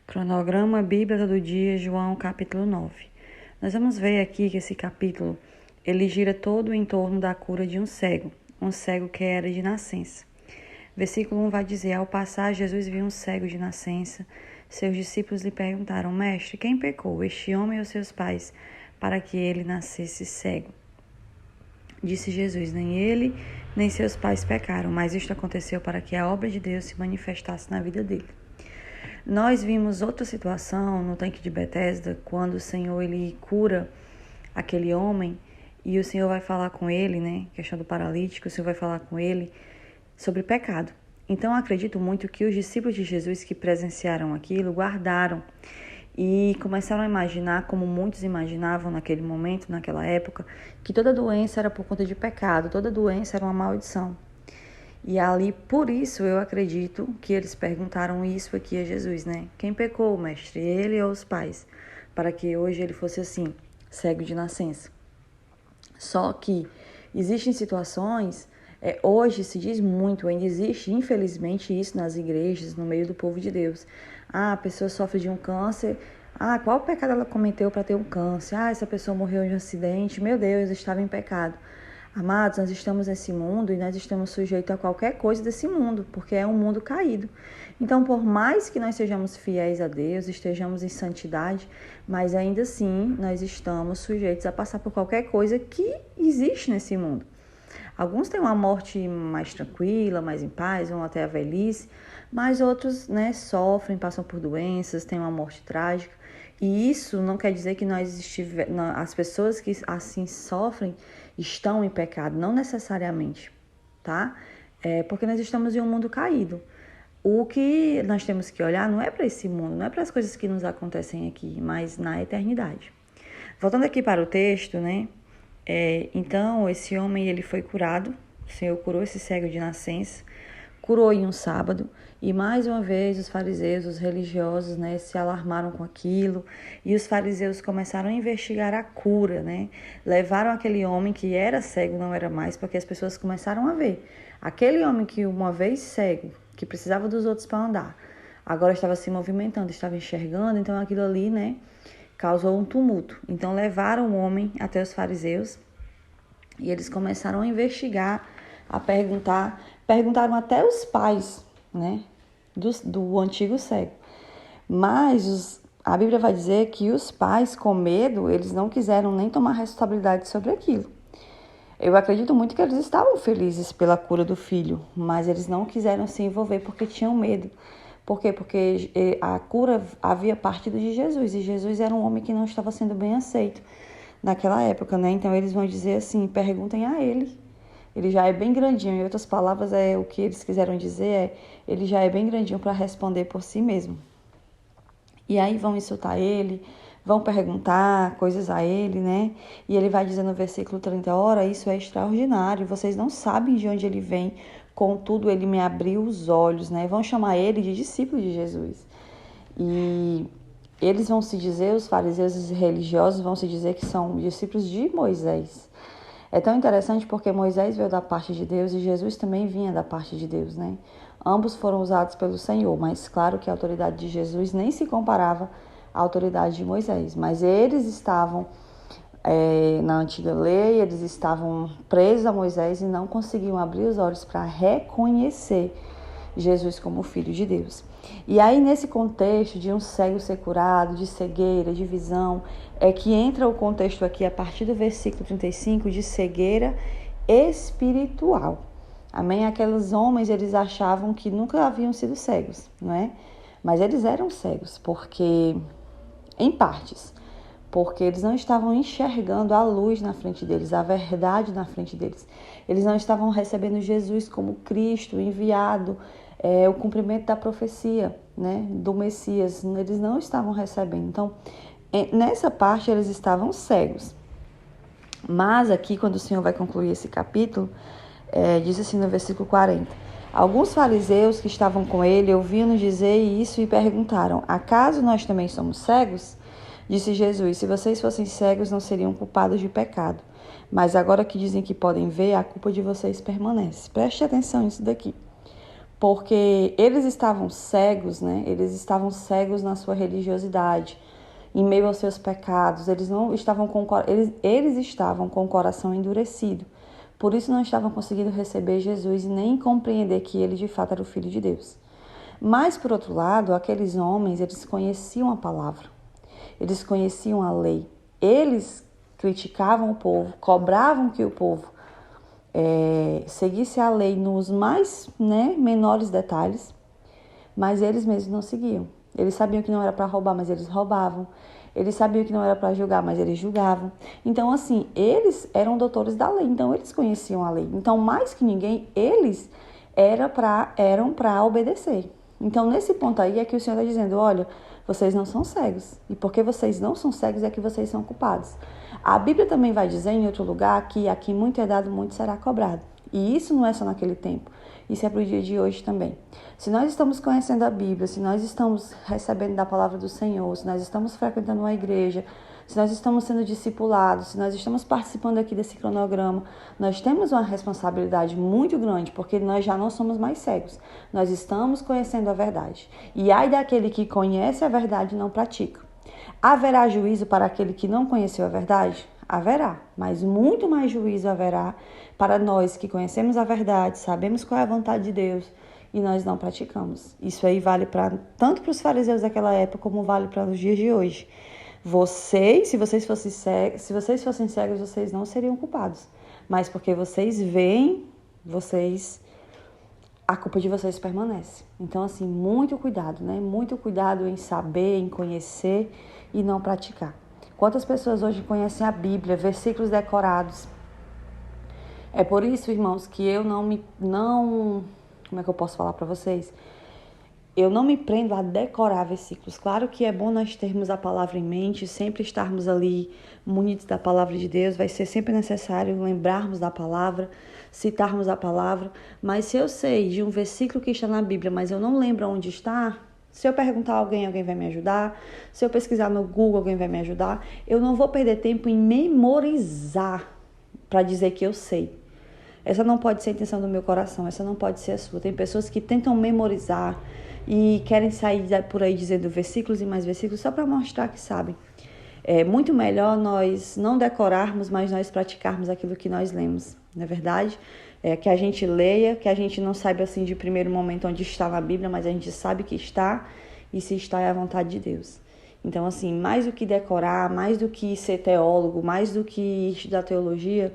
Cronograma Bíblia do dia, João capítulo 9. Nós vamos ver aqui que esse capítulo, ele gira todo em torno da cura de um cego que era de nascença. Versículo 1 vai dizer: ao passar, Jesus viu um cego de nascença. Seus discípulos lhe perguntaram: Mestre, quem pecou, este homem ou seus pais, para que ele nascesse cego? Disse Jesus: nem ele, nem seus pais pecaram, mas isto aconteceu para que a obra de Deus se manifestasse na vida dele. Nós vimos outra situação no tanque de Betesda, quando o Senhor ele cura aquele homem e o Senhor vai falar com ele, né? Questão do paralítico, o Senhor vai falar com ele sobre pecado. Então, eu acredito muito que os discípulos de Jesus que presenciaram aquilo guardaram e começaram a imaginar, como muitos imaginavam naquele momento, naquela época, que toda doença era por conta de pecado, toda doença era uma maldição. E ali, por isso, eu acredito que eles perguntaram isso aqui a Jesus, né? Quem pecou, mestre? Ele ou os pais? Para que hoje ele fosse assim, cego de nascença. Só que existem situações, hoje se diz muito, ainda existe, infelizmente, isso nas igrejas, no meio do povo de Deus. A pessoa sofre de um câncer. Qual pecado ela cometeu para ter um câncer? Essa pessoa morreu de um acidente. Meu Deus, estava em pecado. Amados, nós estamos nesse mundo e nós estamos sujeitos a qualquer coisa desse mundo, porque é um mundo caído. Então, por mais que nós sejamos fiéis a Deus, estejamos em santidade, mas ainda assim nós estamos sujeitos a passar por qualquer coisa que existe nesse mundo. Alguns têm uma morte mais tranquila, mais em paz, vão até a velhice, mas outros, sofrem, passam por doenças, têm uma morte trágica. E isso não quer dizer que as pessoas que assim sofrem estão em pecado, não necessariamente, tá? Porque nós estamos em um mundo caído. O que nós temos que olhar não é para esse mundo, não é para as coisas que nos acontecem aqui, mas na eternidade. Voltando aqui para o texto, então esse homem ele foi curado, o Senhor curou esse cego de nascença, curou em um sábado, e mais uma vez os fariseus, os religiosos, se alarmaram com aquilo, e os fariseus começaram a investigar a cura, levaram aquele homem que era cego, não era mais, porque as pessoas começaram a ver. Aquele homem que uma vez cego, que precisava dos outros para andar, agora estava se movimentando, estava enxergando, então aquilo ali, causou um tumulto. Então levaram o homem até os fariseus, e eles começaram a investigar, a perguntar, perguntaram até os pais, do antigo cego. Mas a Bíblia vai dizer que os pais, com medo, eles não quiseram nem tomar responsabilidade sobre aquilo. Eu acredito muito que eles estavam felizes pela cura do filho, mas eles não quiseram se envolver porque tinham medo. Por quê? Porque a cura havia partido de Jesus, e Jesus era um homem que não estava sendo bem aceito naquela época, Então eles vão dizer assim, perguntem a ele. Ele já é bem grandinho, em outras palavras, o que eles quiseram dizer ele já é bem grandinho para responder por si mesmo. E aí vão insultar ele, vão perguntar coisas a ele, E ele vai dizer no versículo 30, ora, isso é extraordinário, vocês não sabem de onde ele vem, contudo ele me abriu os olhos, Vão chamar ele de discípulo de Jesus. E eles vão se dizer, os fariseus e os religiosos vão se dizer que são discípulos de Moisés. É tão interessante porque Moisés veio da parte de Deus e Jesus também vinha da parte de Deus, Ambos foram usados pelo Senhor, mas claro que a autoridade de Jesus nem se comparava à autoridade de Moisés. Mas eles estavam na antiga lei, eles estavam presos a Moisés e não conseguiam abrir os olhos para reconhecer Jesus como Filho de Deus. E aí, nesse contexto de um cego ser curado, de cegueira, de visão, é que entra o contexto aqui, a partir do versículo 35, de cegueira espiritual. Amém? Aqueles homens, eles achavam que nunca haviam sido cegos, Mas eles eram cegos, em partes, porque eles não estavam enxergando a luz na frente deles, a verdade na frente deles. Eles não estavam recebendo Jesus como Cristo, enviado, o cumprimento da profecia, do Messias. Eles não estavam recebendo. Então, nessa parte, eles estavam cegos. Mas aqui, quando o Senhor vai concluir esse capítulo, diz assim no versículo 40, alguns fariseus que estavam com ele ouviram dizer isso e perguntaram, acaso nós também somos cegos? Disse Jesus, se vocês fossem cegos, não seriam culpados de pecado. Mas agora que dizem que podem ver, a culpa de vocês permanece. Preste atenção nisso daqui. porque eles estavam cegos, né? Eles estavam cegos na sua religiosidade, em meio aos seus pecados. Eles não estavam eles estavam com o coração endurecido. Por isso não estavam conseguindo receber Jesus e nem compreender que ele de fato era o Filho de Deus. Mas, por outro lado, aqueles homens, eles conheciam a palavra, eles conheciam a lei, eles criticavam o povo, cobravam que o povo seguisse a lei nos mais menores detalhes, mas eles mesmos não seguiam. Eles sabiam que não era para roubar, mas eles roubavam. Eles sabiam que não era para julgar, mas eles julgavam. Então, assim, eles eram doutores da lei, então eles conheciam a lei. Então, mais que ninguém, eles eram para obedecer. Então, nesse ponto aí é que o Senhor está dizendo, olha, vocês não são cegos. E porque vocês não são cegos é que vocês são culpados. A Bíblia também vai dizer em outro lugar que aqui muito é dado, muito será cobrado. E isso não é só naquele tempo. Isso é para o dia de hoje também. Se nós estamos conhecendo a Bíblia, se nós estamos recebendo da palavra do Senhor, se nós estamos frequentando uma igreja, se nós estamos sendo discipulados, se nós estamos participando aqui desse cronograma, nós temos uma responsabilidade muito grande, porque nós já não somos mais cegos. Nós estamos conhecendo a verdade. E ai daquele que conhece a verdade e não pratica. Haverá juízo para aquele que não conheceu a verdade? Haverá, mas muito mais juízo haverá para nós que conhecemos a verdade, sabemos qual é a vontade de Deus e nós não praticamos. Isso aí vale tanto para os fariseus daquela época como vale para os dias de hoje. Se vocês fossem cegos, vocês não seriam culpados. Mas porque vocês veem, a culpa de vocês permanece. Então, assim, muito cuidado, né? Muito cuidado em saber, em conhecer e não praticar. Quantas pessoas hoje conhecem a Bíblia, versículos decorados? É por isso, irmãos, que eu como é que eu posso falar para vocês? Eu não me prendo a decorar versículos. Claro que é bom nós termos a palavra em mente, sempre estarmos ali munidos da palavra de Deus. Vai ser sempre necessário lembrarmos da palavra, citarmos a palavra. Mas se eu sei de um versículo que está na Bíblia, mas eu não lembro onde está, se eu perguntar a alguém vai me ajudar. Se eu pesquisar no Google, alguém vai me ajudar. Eu não vou perder tempo em memorizar para dizer que eu sei. Essa não pode ser a intenção do meu coração, essa não pode ser a sua. Tem pessoas que tentam memorizar e querem sair por aí dizendo versículos e mais versículos só para mostrar que sabem. É muito melhor nós não decorarmos, mas nós praticarmos aquilo que nós lemos, não é verdade? Que a gente leia, que a gente não saiba assim de primeiro momento onde está na Bíblia, mas a gente sabe que está e se está é a vontade de Deus. Então, assim, mais do que decorar, mais do que ser teólogo, mais do que estudar teologia,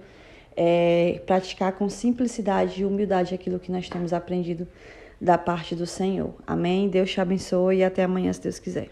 praticar com simplicidade e humildade aquilo que nós temos aprendido da parte do Senhor. Amém? Deus te abençoe e até amanhã, se Deus quiser.